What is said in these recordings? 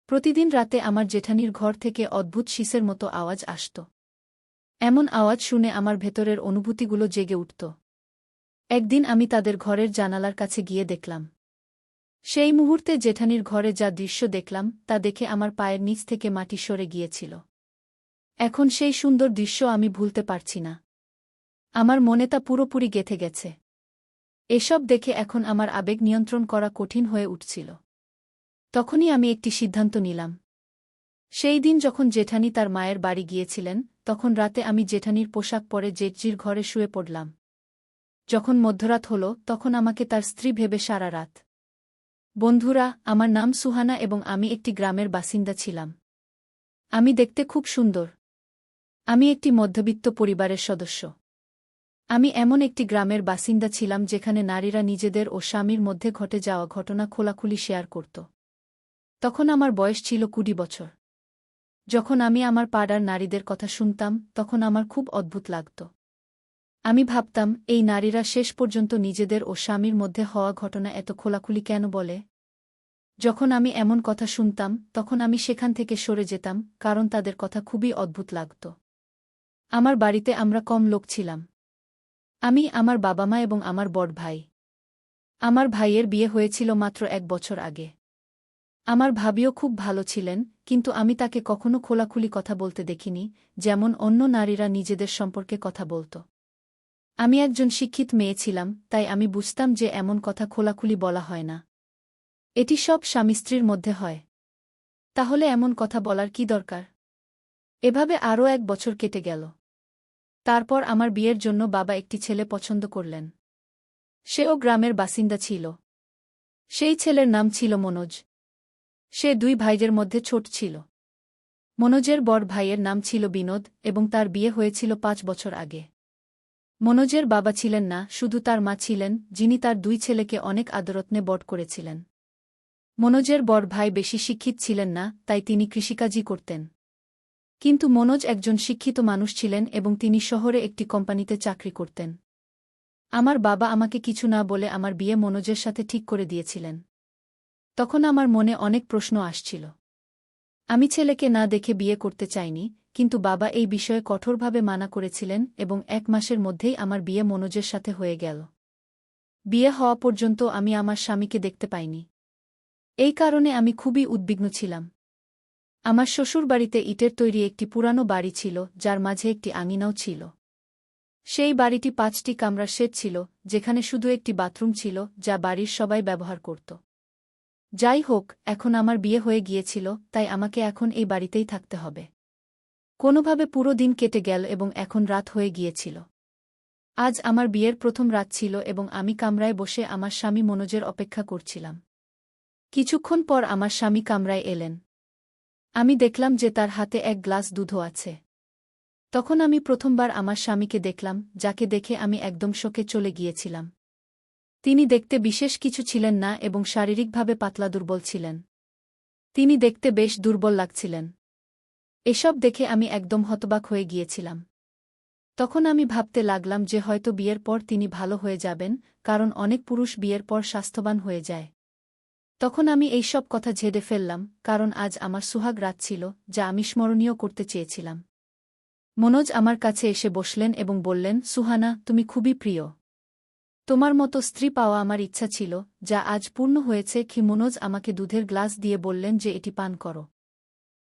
প্রতিদিন রাতে আমার জেঠানির ঘর থেকে অদ্ভুত শিসের মতো আওয়াজ আসত। এমন আওয়াজ শুনে আমার ভেতরের অনুভূতিগুলো জেগে উঠত। একদিন আমি তাদের ঘরের জানালার কাছে গিয়ে দেখলাম। সেই মুহূর্তে জেঠানির ঘরে যা দৃশ্য দেখলাম তা দেখে আমার পায়ের নিচ থেকে মাটি সরে গিয়েছিল। এখন সেই সুন্দর দৃশ্য আমি ভুলতে পারছি না। আমার মনে তা পুরোপুরি গেঁথে গেছে। এসব দেখে এখন আমার আবেগ নিয়ন্ত্রণ করা কঠিন হয়ে উঠছিল। তখনই আমি একটি সিদ্ধান্ত নিলাম। সেই দিন যখন জেঠানি তার মায়ের বাড়ি গিয়েছিলেন, তখন রাতে আমি জেঠানির পোশাক পরে জেঠজির ঘরে শুয়ে পড়লাম। যখন মধ্যরাত হল তখন আমাকে তার স্ত্রী ভেবে সারা রাত। বন্ধুরা, আমার নাম সুহানা এবং আমি একটি গ্রামের বাসিন্দা ছিলাম। আমি দেখতে খুব সুন্দর। আমি একটি মধ্যবিত্ত পরিবারের সদস্য। আমি এমন একটি গ্রামের বাসিন্দা ছিলাম যেখানে নারীরা নিজেদের ও স্বামীর মধ্যে ঘটে যাওয়া ঘটনা খোলাখুলি শেয়ার করত। তখন আমার বয়স ছিল 20 বছর। যখন আমি আমার পাড়ার নারীদের কথা শুনতাম তখন আমার খুব অদ্ভুত লাগত। আমি ভাবতাম, এই নারীরা শেষ পর্যন্ত নিজেদের ও স্বামীর মধ্যে হওয়া ঘটনা এত খোলাখুলি কেন বলে? যখন আমি এমন কথা শুনতাম তখন আমি সেখান থেকে সরে যেতাম, কারণ তাদের কথা খুবই অদ্ভুত লাগত। আমার বাড়িতে আমরা কম লোক ছিলাম। আমি, আমার বাবা মা এবং আমার বড় ভাই। আমার ভাইয়ের বিয়ে হয়েছিল মাত্র 1 বছর আগে। আমার ভাবিও খুব ভালো ছিলেন, কিন্তু আমি তাকে কখনো খোলাখুলি কথা বলতে দেখিনি, যেমন অন্য নারীরা নিজেদের সম্পর্কে কথা বলত। আমি একজন শিক্ষিত মেয়ে ছিলাম, তাই আমি বুঝতাম যে এমন কথা খোলাখুলি বলা হয় না। এটি সব স্বামী স্ত্রীর মধ্যে হয়। তাহলে এমন কথা বলার কি দরকার? এভাবে আরও 1 বছর কেটে গেল। তারপর আমার বিয়ের জন্য বাবা একটি ছেলে পছন্দ করলেন। সেও গ্রামের বাসিন্দা ছিল। সেই ছেলের নাম ছিল মনোজ। সে 2 ভাইদের মধ্যে ছোট ছিল। মনোজের বড় ভাইয়ের নাম ছিল বিনোদ এবং তার বিয়ে হয়েছিল 5 বছর আগে। মনোজের বাবা ছিলেন না, শুধু তার মা ছিলেন, যিনি তার 2 ছেলেকে অনেক আদরযত্নে বড় করেছিলেন। মনোজের বড় ভাই বেশি শিক্ষিত ছিলেন না, তাই তিনি কৃষিকাজই করতেন। কিন্তু মনোজ একজন শিক্ষিত মানুষ ছিলেন এবং তিনি শহরে একটি কোম্পানিতে চাকরি করতেন। আমার বাবা আমাকে কিছু না বলে আমার বিয়ে মনোজের সাথে ঠিক করে দিয়েছিলেন। তখন আমার মনে অনেক প্রশ্ন আসছিল। আমি ছেলেকে না দেখে বিয়ে করতে চাইনি, কিন্তু বাবা এই বিষয়ে কঠোরভাবে মানা করেছিলেন এবং 1 মাসের মধ্যেই আমার বিয়ে মনোজের সাথে হয়ে গেল। বিয়ে হওয়া পর্যন্ত আমি আমার স্বামীকে দেখতে পাইনি। এই কারণে আমি খুবই উদ্বিগ্ন ছিলাম। আমার শ্বশুরবাড়িতে ইটের তৈরি একটি পুরানো বাড়ি ছিল, যার মাঝে একটি আঙিনাও ছিল। সেই বাড়িটি 5টি কামরার সেট ছিল, যেখানে শুধু একটি বাথরুম ছিল, যা বাড়ির সবাই ব্যবহার করত। যাই হোক, এখন আমার বিয়ে হয়ে গিয়েছিল, তাই আমাকে এখন এই বাড়িতেই থাকতে হবে। কোনোভাবে পুরো দিন কেটে গেল এবং এখন রাত হয়ে গিয়েছিল। আজ আমার বিয়ের প্রথম রাত ছিল এবং আমি কামরায় বসে আমার স্বামী মনোজের অপেক্ষা করছিলাম। কিছুক্ষণ পর আমার স্বামী কামরায় এলেন। আমি দেখলাম যে তার হাতে 1 গ্লাস দুধও আছে। তখন আমি প্রথমবার আমার স্বামীকে দেখলাম, যাকে দেখে আমি একদম শকে চলে গিয়েছিলাম। তিনি দেখতে বিশেষ কিছু ছিলেন না এবং শারীরিকভাবে পাতলা দুর্বল ছিলেন। তিনি দেখতে বেশ দুর্বল লাগছিলেন। এসব দেখে আমি একদম হতবাক হয়ে গিয়েছিলাম। তখন আমি ভাবতে লাগলাম যে হয়তো বিয়ের পর তিনি ভালো হয়ে যাবেন, কারণ অনেক পুরুষ বিয়ের পর স্বাস্থ্যবান হয়ে যায়। তখন আমি এই সব কথা ঝেড়ে ফেললাম, কারণ আজ আমার সুহাগ রাত ছিল, যা আমি স্মরণীয় করতে চেয়েছিলাম। মনোজ আমার কাছে এসে বসলেন এবং বললেন, সুহানা, তুমি খুবই প্রিয়। তোমার মতো স্ত্রী পাওয়া আমার ইচ্ছা ছিল, যা আজ পূর্ণ হয়েছে। মনোজ আমাকে দুধের গ্লাস দিয়ে বললেন যে এটি পান করো।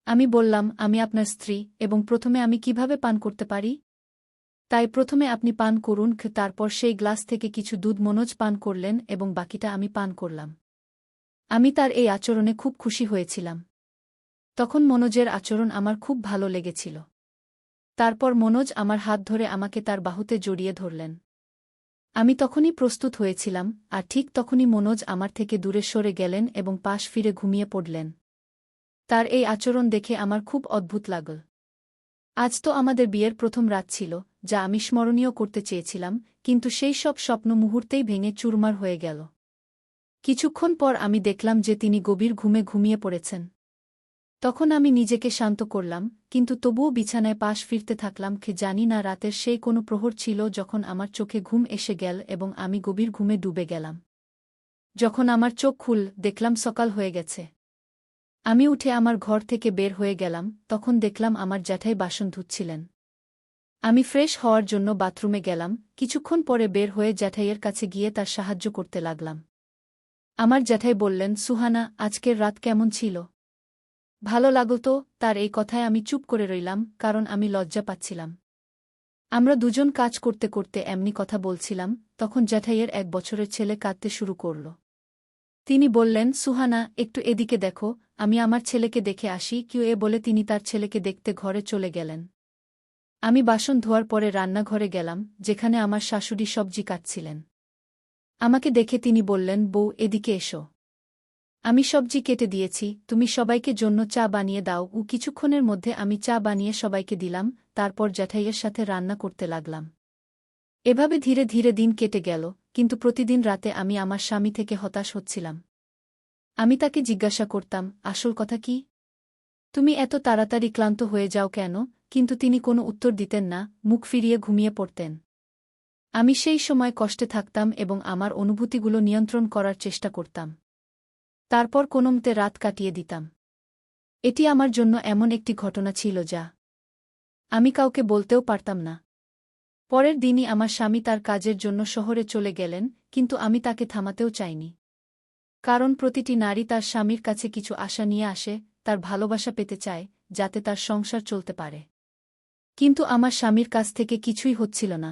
আমি বললাম, আমি আপনার স্ত্রী, এবং প্রথমে আমি কিভাবে পান করতে পারি? তাই প্রথমে আপনি পান করুন। তারপর সেই গ্লাস থেকে কিছু দুধ মনোজ পান করলেন এবং বাকিটা আমি পান করলাম। আমি তার এই আচরণে খুব খুশি হয়েছিলাম। তখন মনোজের আচরণ আমার খুব ভালো লেগেছিল। তারপর মনোজ আমার হাত ধরে আমাকে তার বাহুতে জড়িয়ে ধরলেন। আমি তখনই প্রস্তুত হয়েছিলাম, আর ঠিক তখনই মনোজ আমার থেকে দূরে সরে গেলেন এবং পাশ ফিরে ঘুমিয়ে পড়লেন। তার এই আচরণ দেখে আমার খুব অদ্ভুত লাগল। আজ তো আমাদের বিয়ের প্রথম রাত ছিল, যা আমি স্মরণীয় করতে চেয়েছিলাম, কিন্তু সেই সব স্বপ্ন মুহূর্তেই ভেঙে চুরমার হয়ে গেল। কিছুক্ষণ পর আমি দেখলাম যে তিনি গভীর ঘুমে ঘুমিয়ে পড়েছেন। তখন আমি নিজেকে শান্ত করলাম, কিন্তু তবুও বিছানায় পাশ ফিরতে থাকলাম। জানি না রাতের সেই কোনো প্রহর ছিল যখন আমার চোখে ঘুম এসে গেল এবং আমি গভীর ঘুমে ডুবে গেলাম। যখন আমার চোখ খুল, দেখলাম সকাল হয়ে গেছে। আমি উঠে আমার ঘর থেকে বের হয়ে গেলাম, তখন দেখলাম আমার জ্যাঠাই বাসন ধুচ্ছিলেন। আমি ফ্রেশ হওয়ার জন্য বাথরুমে গেলাম, কিছুক্ষণ পরে বের হয়ে জ্যাঠাইয়ের কাছে গিয়ে তার সাহায্য করতে লাগলাম। আমার জ্যাঠাই বললেন, সুহানা, আজকের রাত কেমন ছিল? ভালো লাগল তো? তার এই কথায় আমি চুপ করে রইলাম, কারণ আমি লজ্জা পাচ্ছিলাম। আমরা দুজন কাজ করতে করতে এমনি কথা বলছিলাম, তখন জ্যাঠাইয়ের 1 বছরের ছেলে কাঁদতে শুরু করল। তিনি বললেন, সুহানা, একটু এদিকে দেখো, আমি আমার ছেলেকে দেখে আসি কিউ এ বলে তিনি তার ছেলেকে দেখতে ঘরে চলে গেলেন। আমি বাসন ধোয়ার পরে রান্নাঘরে গেলাম, যেখানে আমার শাশুড়ি সবজি কাটছিলেন। আমাকে দেখে তিনি বললেন, বউ, এদিকে এসো। আমি সবজি কেটে দিয়েছি, তুমি সবাইকে জন্য চা বানিয়ে দাও। কিছুক্ষণের মধ্যে আমি চা বানিয়ে সবাইকে দিলাম, তারপর জ্যাঠাইয়ের সাথে রান্না করতে লাগলাম। এভাবে ধীরে ধীরে দিন কেটে গেল, কিন্তু প্রতিদিন রাতে আমি আমার স্বামী থেকে হতাশ হচ্ছিলাম। আমি তাকে জিজ্ঞাসা করতাম, আসল কথা কি? তুমি এত তাড়াতাড়ি ক্লান্ত হয়ে যাও কেন? কিন্তু তিনি কোনো উত্তর দিতেন না, মুখ ফিরিয়ে ঘুমিয়ে পড়তেন। আমি সেই সময় কষ্টে থাকতাম এবং আমার অনুভূতিগুলো নিয়ন্ত্রণ করার চেষ্টা করতাম। তারপর কোনোমতে রাত কাটিয়ে দিতাম। এটি আমার জন্য এমন একটি ঘটনা ছিল যা আমি কাউকে বলতেও পারতাম না। পরের দিনই আমার স্বামী তার কাজের জন্য শহরে চলে গেলেন, কিন্তু আমি তাকে থামাতেও চাইনি। কারণ প্রতিটি নারী তার স্বামীর কাছে কিছু আশা নিয়ে আসে, তার ভালোবাসা পেতে চায়, যাতে তার সংসার চলতে পারে। কিন্তু আমার স্বামীর কাছ থেকে কিছুই হচ্ছিল না।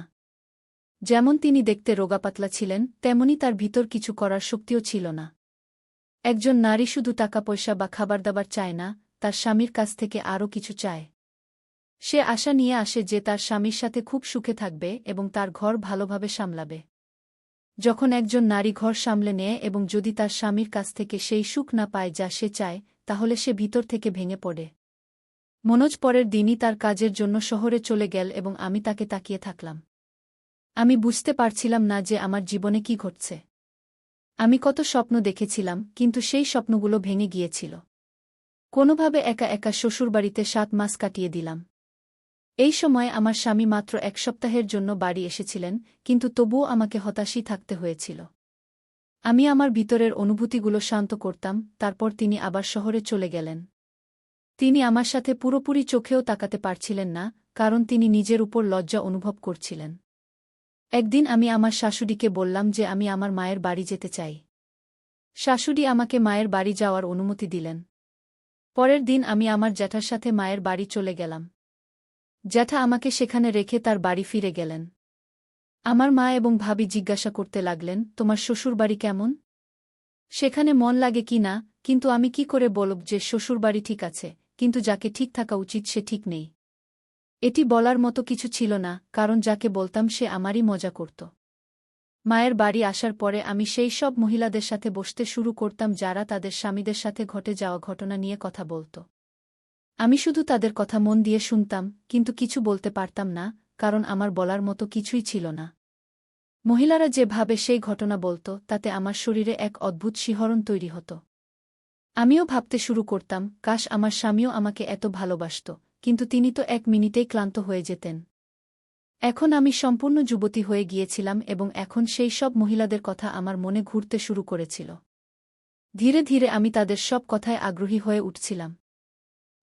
যেমন তিনি দেখতে রোগাপাতলা ছিলেন, তেমনি তার ভিতর কিছু করার শক্তিও ছিল না। একজন নারী শুধু টাকা-পয়সা বা খাবার-দাবার চায় না, তার স্বামীর কাছ থেকে আরও কিছু চায়। সে আশা নিয়ে আসে যে তার স্বামীর সাথে খুব সুখে থাকবে এবং তার ঘর ভালোভাবে সামলাবে। যখন একজন নারী ঘর সামলে নেয় এবং যদি তার স্বামীর কাছ থেকে সেই সুখ না পায় যা সে চায়, তাহলে সে ভিতর থেকে ভেঙে পড়ে। মনোজ পরের দিনই তার কাজের জন্য শহরে চলে গেল এবং আমি তাকে তাকিয়ে থাকলাম। আমি বুঝতে পারছিলাম না যে আমার জীবনে কি ঘটছে। আমি কত স্বপ্ন দেখেছিলাম, কিন্তু সেই স্বপ্নগুলো ভেঙে গিয়েছিল। কোনোভাবে একা একা শ্বশুরবাড়িতে 7 মাস কাটিয়ে দিলাম। এই সময় আমার স্বামী মাত্র 1 সপ্তাহের জন্য বাড়ি এসেছিলেন, কিন্তু তবুও আমাকে হতাশই থাকতে হয়েছিল। আমি আমার ভিতরের অনুভূতিগুলো শান্ত করতাম, তারপর তিনি আবার শহরে চলে গেলেন। তিনি আমার সাথে পুরোপুরি চোখেও তাকাতে পারছিলেন না, কারণ তিনি নিজের উপর লজ্জা অনুভব করছিলেন। একদিন আমি আমার শাশুড়িকে বললাম যে আমি আমার মায়ের বাড়ি যেতে চাই। শাশুড়ি আমাকে মায়ের বাড়ি যাওয়ার অনুমতি দিলেন। পরের দিন আমি আমার জ্যাঠার সাথে মায়ের বাড়ি চলে গেলাম। জ্যাঠা আমাকে সেখানে রেখে তার বাড়ি ফিরে গেলেন। আমার মা এবং ভাবি জিজ্ঞাসা করতে লাগলেন, তোমার শ্বশুরবাড়ি কেমন? সেখানে মন লাগে কি না? কিন্তু আমি কি করে বলব যে শ্বশুরবাড়ি ঠিক আছে, কিন্তু যাকে ঠিক থাকা উচিত সে ঠিক নেই? এটি বলার মতো কিছু ছিল না, কারণ যাকে বলতাম সে আমারই মজা করত। মায়ের বাড়ি আসার পরে আমি সেই সব মহিলাদের সাথে বসতে শুরু করতাম যারা তাদের স্বামীদের সাথে ঘটে যাওয়া ঘটনা নিয়ে কথা বলত। আমি শুধু তাদের কথা মন দিয়ে শুনতাম, কিন্তু কিছু বলতে পারতাম না, কারণ আমার বলার মতো কিছুই ছিল না। মহিলারা যেভাবে সেই ঘটনা বলত, তাতে আমার শরীরে এক অদ্ভুত শিহরণ তৈরি হতো। আমিও ভাবতে শুরু করতাম, কাশ আমার স্বামীও আমাকে এত ভালোবাসত, কিন্তু তিনি তো 1 মিনিটেই ক্লান্ত হয়ে যেতেন। এখন আমি সম্পূর্ণ যুবতী হয়ে গিয়েছিলাম এবং এখন সেই সব মহিলাদের কথা আমার মনে ঘুরতে শুরু করেছিল। ধীরে ধীরে আমি তাদের সব কথায় আগ্রহী হয়ে উঠছিলাম।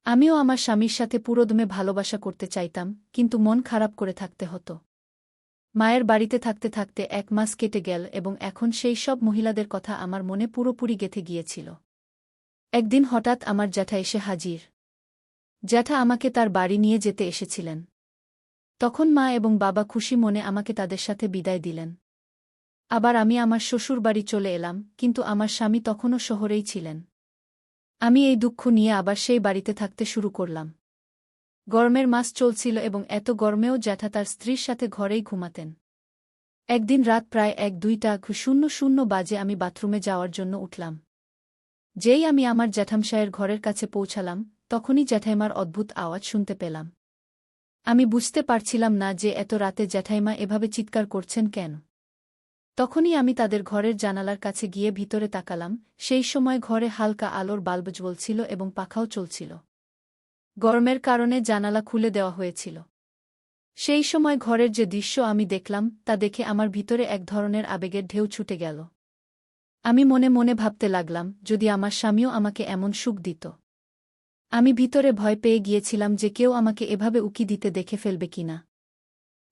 আমিও আমার স্বামীর সাথে পুরোদমে ভালোবাসা করতে চাইতাম, কিন্তু মন খারাপ করে থাকতে হতো। মায়ের বাড়িতে থাকতে থাকতে 1 মাস কেটে গেল এবং এখন সেই সব মহিলাদের কথা আমার মনে পুরোপুরি গেঁথে গিয়েছিল। একদিন হঠাৎ আমার জ্যাঠা এসে হাজির। জ্যাঠা আমাকে তার বাড়ি নিয়ে যেতে এসেছিলেন। তখন মা এবং বাবা খুশি মনে আমাকে তাদের সাথে বিদায় দিলেন। আবার আমি আমার শ্বশুরবাড়ি চলে এলাম, কিন্তু আমার স্বামী তখনও শহরেই ছিলেন। আমি এই দুঃখ নিয়ে আবার সেই বাড়িতে থাকতে শুরু করলাম। গরমের মাস চলছিল এবং এত গরমেও জ্যাঠা তার স্ত্রীর সাথে ঘরেই ঘুমাতেন। একদিন রাত প্রায় 1-2টা বাজে আমি বাথরুমে যাওয়ার জন্য উঠলাম। যেই আমি আমার জ্যাঠামশায়ের ঘরের কাছে পৌঁছালাম, তখনই জ্যাঠাইমার অদ্ভুত আওয়াজ শুনতে পেলাম। আমি বুঝতে পারছিলাম না যে এত রাতে জ্যাঠাইমা এভাবে চিৎকার করছেন কেন। তখনই আমি তাদের ঘরের জানালার কাছে গিয়ে ভিতরে তাকালাম, সেই সময় ঘরে হালকা আলোর বাল্ব জ্বলছিল এবং পাখাও চলছিল। গরমের কারণে জানালা খুলে দেওয়া হয়েছিল। সেই সময় ঘরের যে দৃশ্য আমি দেখলাম, তা দেখে আমার ভিতরে এক ধরনের আবেগের ঢেউ ছুটে গেল। আমি মনে মনে ভাবতে লাগলাম, যদি আমার স্বামীও আমাকে এমন সুখ দিত। আমি ভিতরে ভয় পেয়ে গিয়েছিলাম যে কেউ আমাকে এভাবে উকি দিতে দেখে ফেলবে কিনা।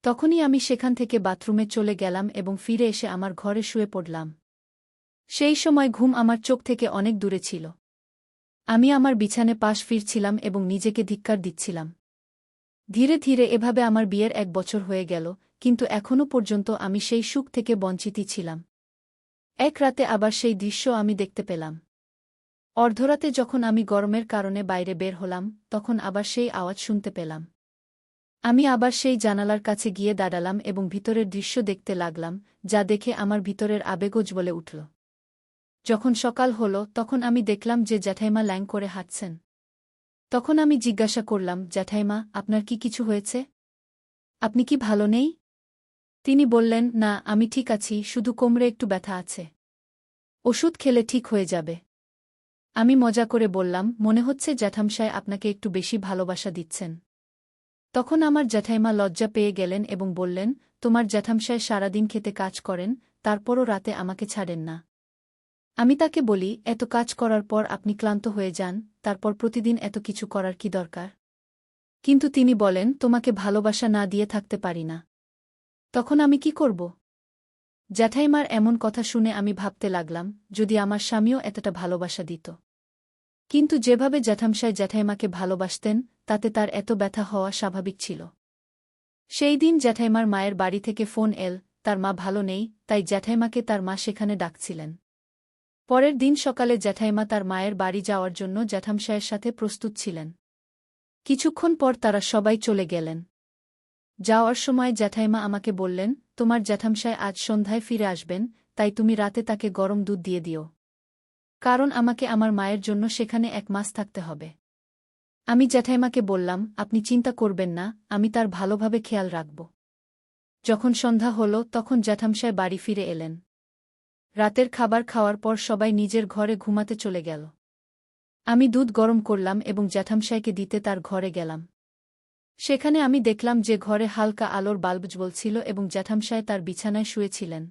তখনই আমি সেখান থেকে বাথরুমে চলে গেলাম এবং ফিরে এসে আমার ঘরে শুয়ে পড়লাম। সেই সময় ঘুম আমার চোখ থেকে অনেক দূরে ছিল। আমি আমার বিছানে পাশ ফিরছিলাম এবং নিজেকে ধিক্কার দিচ্ছিলাম। ধীরে ধীরে এভাবে আমার বিয়ের 1 বছর হয়ে গেল, কিন্তু এখনও পর্যন্ত আমি সেই সুখ থেকে বঞ্চিতই ছিলাম। এক রাতে আবার সেই দৃশ্য আমি দেখতে পেলাম। অর্ধরাতে যখন আমি গরমের কারণে বাইরে বের হলাম, তখন আবার সেই আওয়াজ শুনতে পেলাম। আমি আবার সেই জানালার কাছে গিয়ে দাঁড়ালাম এবং ভিতরের দৃশ্য দেখতে লাগলাম, যা দেখে আমার ভিতরের আবেগও জ্বলে উঠল। যখন সকাল হল তখন আমি দেখলাম যে জ্যাঠাইমা ল্যাং করে হাঁটছেন। তখন আমি জিজ্ঞাসা করলাম, জ্যাঠাইমা, আপনার কি কিছু হয়েছে? আপনি কি ভালো নেই? তিনি বললেন, না, আমি ঠিক আছি, শুধু কোমরে একটু ব্যথা আছে। ওষুধ খেলে ঠিক হয়ে যাবে। আমি মজা করে বললাম, মনে হচ্ছে জ্যাঠামশায় আপনাকে একটু বেশি ভালোবাসা দিচ্ছেন। তখন আমার জ্যাঠাইমা লজ্জা পেয়ে গেলেন এবং বললেন, তোমার জ্যাঠামশায় সারাদিন খেতে কাজ করেন, তারপরও রাতে আমাকে ছাড়েন না। আমি তাকে বলি, এত কাজ করার পর আপনি ক্লান্ত হয়ে যান, তারপর প্রতিদিন এত কিছু করার কি দরকার? কিন্তু তিনি বলেন, তোমাকে ভালোবাসা না দিয়ে থাকতে পারি না। তখন আমি কি করব? জ্যাঠাইমার এমন কথা শুনে আমি ভাবতে লাগলাম, যদি আমার স্বামীও এতটা ভালোবাসা দিত। কিন্তু যেভাবে জ্যাঠামশায় জ্যাঠাইমাকে ভালোবাসতেন, তাতে তার এত ব্যথা হওয়া স্বাভাবিক ছিল। সেই দিন জ্যাঠাইমার মায়ের বাড়ি থেকে ফোন এল, তার মা ভালো নেই, তাই জ্যাঠাইমাকে তার মা সেখানে ডাকছিলেন। পরের দিন সকালে জ্যাঠাইমা তার মায়ের বাড়ি যাওয়ার জন্য জ্যাঠামশায়ের সাথে প্রস্তুত ছিলেন। কিছুক্ষণ পর তারা সবাই চলে গেলেন। যাওয়ার সময় জ্যাঠাইমা আমাকে বললেন, তোমার জ্যাঠামশায় আজ সন্ধ্যায় ফিরে আসবেন, তাই তুমি রাতে তাকে গরম দুধ দিয়ে দিও। কারণ আমাকে আমার মায়ের জন্য সেখানে 1 মাস থাকতে হবে। আমি জ্যাঠাইমাকে বললাম, আপনি চিন্তা করবেন না, আমি তার ভালোভাবে খেয়াল রাখব। যখন সন্ধ্যা হল তখন জ্যাঠামশায় বাড়ি ফিরে এলেন। রাতের খাবার খাওয়ার পর সবাই নিজের ঘরে ঘুমাতে চলে গেল। আমি দুধ গরম করলাম এবং জ্যাঠামশায়কে দিতে তার ঘরে গেলাম। সেখানে আমি দেখলাম যে ঘরে হালকা আলোর বাল্ব জ্বলছিল এবং জ্যাঠামশায় তার বিছানায় শুয়েছিলেন।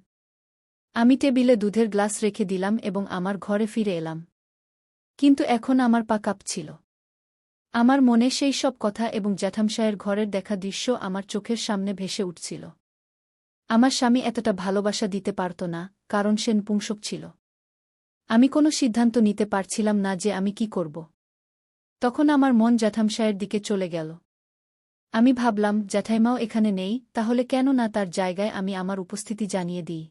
আমি টেবিলে দুধের গ্লাস রেখে দিলাম এবং আমার ঘরে ফিরে এলাম। কিন্তু এখন আমার পা কাঁপছিল। আমার মনে সেই সব কথা এবং জ্যাঠামশায়ের ঘরের দেখা দৃশ্য আমার চোখের সামনে ভেসে উঠছিল। আমার স্বামী এতটা ভালোবাসা দিতে পারত না, কারণ সে নপুংসক ছিল। আমি কোনো সিদ্ধান্ত নিতে পারছিলাম না যে আমি কি করব। তখন আমার মন জ্যাঠামশায়ের দিকে চলে গেল। আমি ভাবলাম, জ্যাঠাইমাও এখানে নেই, তাহলে কেন না তার জায়গায় আমি আমার উপস্থিতি জানিয়ে দিই।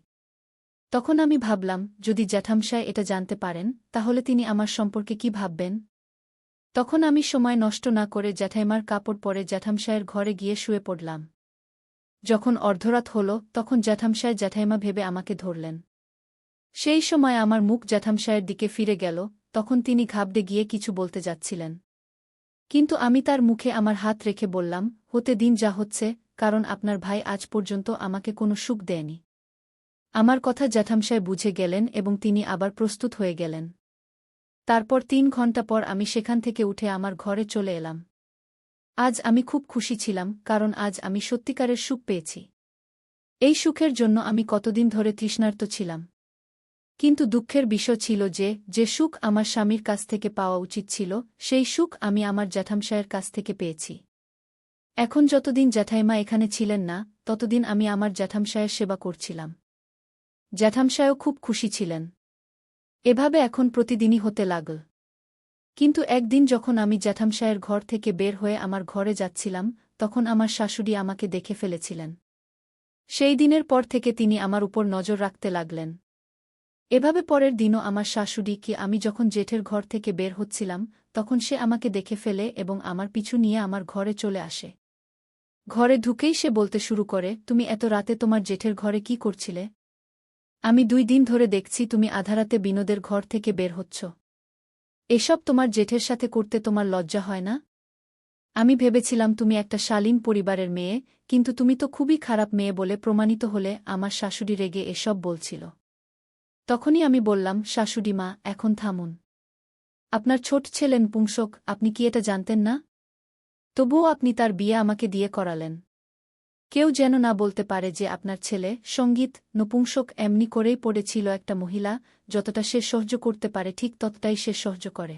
তখন আমি ভাবলাম, যদি জ্যাঠামশায় এটা জানতে পারেন, তাহলে তিনি আমার সম্পর্কে কি ভাববেন। তখন আমি সময় নষ্ট না করে জ্যাঠাইমার কাপড় পরে জ্যাঠামশায়ের ঘরে গিয়ে শুয়ে পড়লাম। যখন অর্ধরাত হল তখন জ্যাঠামশায় জ্যাঠাইমা ভেবে আমাকে ধরলেন। সেই সময় আমার মুখ জ্যাঠামশায়ের দিকে ফিরে গেল, তখন তিনি ঘাবড়ে গিয়ে কিছু বলতে যাচ্ছিলেন। কিন্তু আমি তার মুখে আমার হাত রেখে বললাম, হতে দিন যা হচ্ছে, কারণ আপনার ভাই আজ পর্যন্ত আমাকে কোনো সুখ দেয়নি। আমার কথা জ্যাঠামশায় বুঝে গেলেন এবং তিনি আবার প্রস্তুত হয়ে গেলেন। তারপর 3 ঘণ্টা পর আমি সেখান থেকে উঠে আমার ঘরে চলে এলাম। আজ আমি খুব খুশি ছিলাম, কারণ আজ আমি সত্যিকারের সুখ পেয়েছি। এই সুখের জন্য আমি কতদিন ধরে তৃষ্ণার্ত ছিলাম। কিন্তু দুঃখের বিষয় ছিল যে সুখ আমার স্বামীর কাছ থেকে পাওয়া উচিত ছিল, সেই সুখ আমি আমার জ্যাঠামশায়ের কাছ থেকে পেয়েছি। এখন যতদিন জ্যাঠাইমা এখানে ছিলেন না, ততদিন আমি আমার জ্যাঠামশায়ের সেবা করছিলাম। জ্যাঠামশায়ও খুব খুশি ছিলেন। এভাবে এখন প্রতিদিনই হতে লাগল। কিন্তু একদিন যখন আমি জ্যাঠামশায়ের ঘর থেকে বের হয়ে আমার ঘরে যাচ্ছিলাম, তখন আমার শাশুড়ি আমাকে দেখে ফেলেছিলেন। সেই দিনের পর থেকে তিনি আমার উপর নজর রাখতে লাগলেন। এভাবে পরের দিনও আমার শাশুড়িকে আমি যখন জেঠের ঘর থেকে বের হচ্ছিলাম, তখন সে আমাকে দেখে ফেলে এবং আমার পিছু নিয়ে আমার ঘরে চলে আসে। ঘরে ঢুকেই সে বলতে শুরু করে, তুমি এত রাতে তোমার জেঠের ঘরে কি করছিলে? আমি 2 দিন ধরে দেখছি তুমি আধারাতে বিনোদের ঘর থেকে বের হচ্ছ। এসব তোমার জেঠের সাথে করতে তোমার লজ্জা হয় না? আমি ভেবেছিলাম তুমি একটা শালীন পরিবারের মেয়ে, কিন্তু তুমি তো খুবই খারাপ মেয়ে বলে প্রমাণিত হলে। আমার শাশুড়ি রেগে এসব বলছিল। তখনই আমি বললাম, শাশুড়ি মা, এখন থামুন। আপনার ছোট ছেলে নপুংসক, আপনি কি এটা জানতেন না? তবুও আপনি তার বিয়ে আমাকে দিয়ে করালেন। কেউ যেন না বলতে পারে যে আপনার ছেলে সঙ্গীত নপুংসক এমনি করেই পড়েছিল। একটা মহিলা যতটা সে সহ্য করতে পারে ঠিক ততটাই সে সহ্য করে।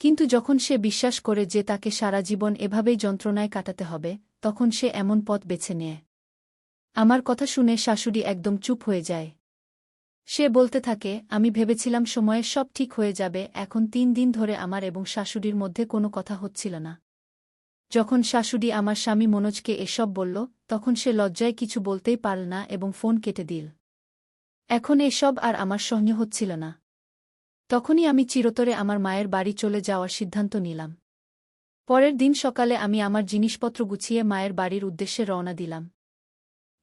কিন্তু যখন সে বিশ্বাস করে যে তাকে সারা জীবন এভাবেই যন্ত্রণায় কাটাতে হবে, তখন সে এমন পথ বেছে নেয়। আমার কথা শুনে শাশুড়ি একদম চুপ হয়ে যায়। সে বলতে থাকে, আমি ভেবেছিলাম সময়ে সব ঠিক হয়ে যাবে। এখন 3 দিন ধরে আমার এবং শাশুড়ির মধ্যে কোনো কথা হচ্ছিল না। যখন শাশুড়ি আমার স্বামী মনোজকে এসব বলল, তখন সে লজ্জায় কিছু বলতেই পারল না এবং ফোন কেটে দিল। এখন এসব আর আমার সহ্য হচ্ছিল না। তখনই আমি চিরতরে আমার মায়ের বাড়ি চলে যাওয়ার সিদ্ধান্ত নিলাম। পরের দিন সকালে আমি আমার জিনিসপত্র গুছিয়ে মায়ের বাড়ির উদ্দেশ্যে রওনা দিলাম।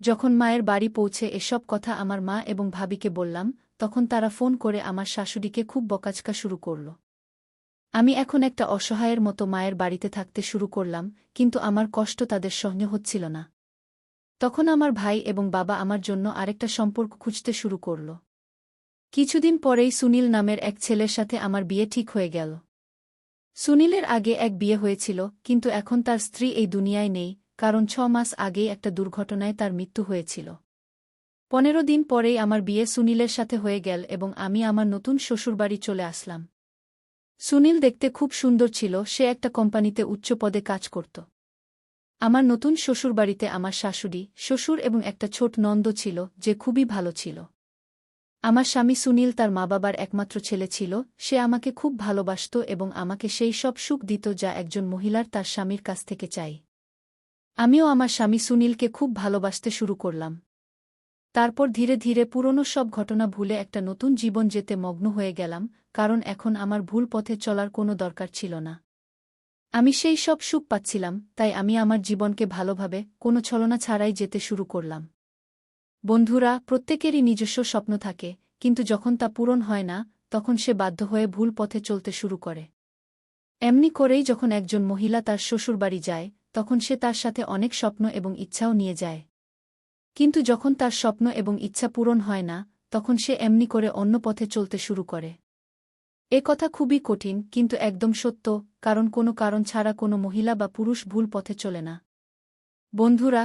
যখন মায়ের বাড়ি পৌঁছে এসব কথা আমার মা এবং ভাবিকে বললাম, তখন তারা ফোন করে আমার শাশুড়িকে খুব বকাঝকা শুরু করল। আমি এখন একটা অসহায়ের মতো মায়ের বাড়িতে থাকতে শুরু করলাম, কিন্তু আমার কষ্ট তাদের সহ্য হচ্ছিল না। তখন আমার ভাই এবং বাবা আমার জন্য আরেকটা সম্পর্ক খুঁজতে শুরু করল। কিছুদিন পরেই সুনীল নামের এক ছেলের সাথে আমার বিয়ে ঠিক হয়ে গেল। সুনীলের আগে এক বিয়ে হয়েছিল, কিন্তু এখন তার স্ত্রী এই দুনিয়ায় নেই, কারণ 6 মাস আগেই একটা দুর্ঘটনায় তার মৃত্যু হয়েছিল। 15 দিন পরেই আমার বিয়ে সুনীলের সাথে হয়ে গেল এবং আমি আমার নতুন শ্বশুরবাড়ি চলে আসলাম। সুনীল দেখতে খুব সুন্দর ছিল, সে একটা কোম্পানিতে উচ্চ পদে কাজ করত। আমার নতুন শ্বশুরবাড়িতে আমার শাশুড়ি, শ্বশুর এবং একটা ছোট নন্দ ছিল, যে খুবই ভালো ছিল। আমার স্বামী সুনীল তার মা-বাবার একমাত্র ছেলে ছিল, সে আমাকে খুব ভালোবাসত এবং আমাকে সেই সব সুখ দিত যা একজন মহিলার তার স্বামীর কাছ থেকে চাই। আমিও আমার স্বামী সুনীলকে খুব ভালোবাসতে শুরু করলাম। তারপর ধীরে ধীরে পুরনো সব ঘটনা ভুলে একটা নতুন জীবন যেতে মগ্ন হয়ে গেলাম, কারণ এখন আমার ভুল পথে চলার কোনো দরকার ছিল না। আমি সেই সব সুখ পাচ্ছিলাম, তাই আমি আমার জীবনকে ভালোভাবে কোনো ছলনা ছাড়াই যেতে শুরু করলাম। বন্ধুরা, প্রত্যেকেরই নিজস্ব স্বপ্ন থাকে, কিন্তু যখন তা পূরণ হয় না, তখন সে বাধ্য হয়ে ভুল পথে চলতে শুরু করে। এমনি করেই যখন একজন মহিলা তার শ্বশুরবাড়ি যায়, তখন সে তার সাথে অনেক স্বপ্ন এবং ইচ্ছাও নিয়ে যায়। কিন্তু যখন তার স্বপ্ন এবং ইচ্ছা পূরণ হয় না, তখন সে এমনি করে অন্য পথে চলতে শুরু করে। এ কথা খুবই কঠিন, কিন্তু একদম সত্য, কারণ কোনো কারণ ছাড়া কোনো মহিলা বা পুরুষ ভুল পথে চলে না। বন্ধুরা,